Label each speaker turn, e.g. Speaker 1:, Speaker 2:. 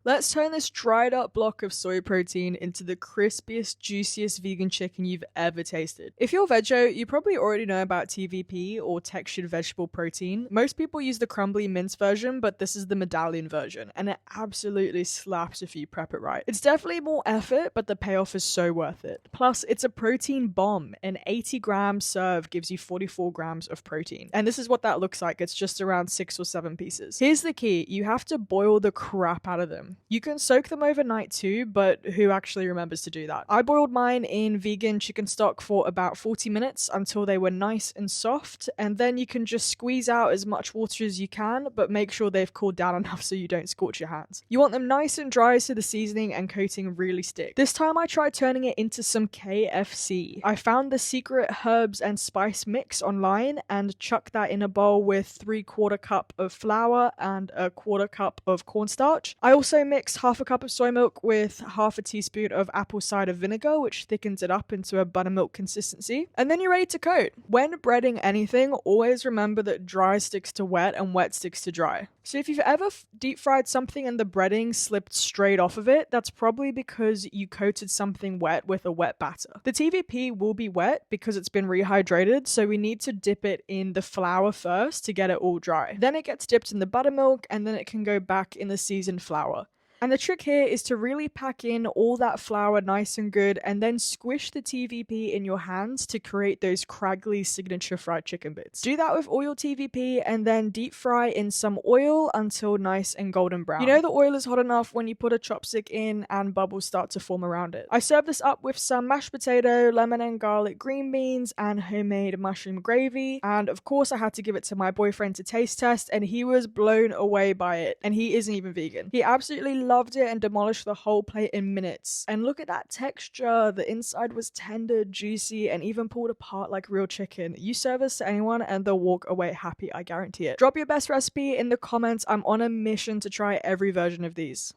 Speaker 1: Let's turn this dried up block of soy protein into the crispiest, juiciest vegan chicken you've ever tasted. If you're veggie, you probably already know about TVP or textured vegetable protein. Most people use the crumbly mince version, but this is the medallion version, and it absolutely slaps if you prep it right. It's definitely more effort, but the payoff is so worth it. Plus, it's a protein bomb. An 80-gram serve gives you 44 grams of protein. And this is what that looks like. It's just around 6 or 7 pieces. Here's the key. You have to boil the crap out of them. You can soak them overnight too, but who actually remembers to do that? I boiled mine in vegan chicken stock for about 40 minutes until they were nice and soft, and then you can just squeeze out as much water as you can, but make sure they've cooled down enough so you don't scorch your hands. You want them nice and dry so the seasoning and coating really stick. This time I tried turning it into some KFC. I found the secret herbs and spice mix online and chucked that in a bowl with 3/4 cup of flour and a 1/4 cup of cornstarch. I also mixed half a cup of soy milk with half a teaspoon of apple cider vinegar, which thickens it up into a buttermilk consistency. And then you're ready to coat. When breading anything, always remember that dry sticks to wet and wet sticks to dry. So if you've ever deep fried something and the breading slipped straight off of it, that's probably because you coated something wet with a wet batter. The TVP will be wet because it's been rehydrated, so we need to dip it in the flour first to get it all dry. Then it gets dipped in the buttermilk, and then it can go back in the seasoned flour. And the trick here is to really pack in all that flour nice and good and then squish the TVP in your hands to create those craggly signature fried chicken bits. Do that with all your TVP and then deep fry in some oil until nice and golden brown. You know the oil is hot enough when you put a chopstick in and bubbles start to form around it. I serve this up with some mashed potato, lemon and garlic green beans, and homemade mushroom gravy. And of course I had to give it to my boyfriend to taste test, and he was blown away by it. And he isn't even vegan. He absolutely loved it and demolished the whole plate in minutes. And look at that texture. The inside was tender, juicy, and even pulled apart like real chicken. You serve this to anyone and they'll walk away happy, I guarantee it. Drop your best recipe in the comments. I'm on a mission to try every version of these.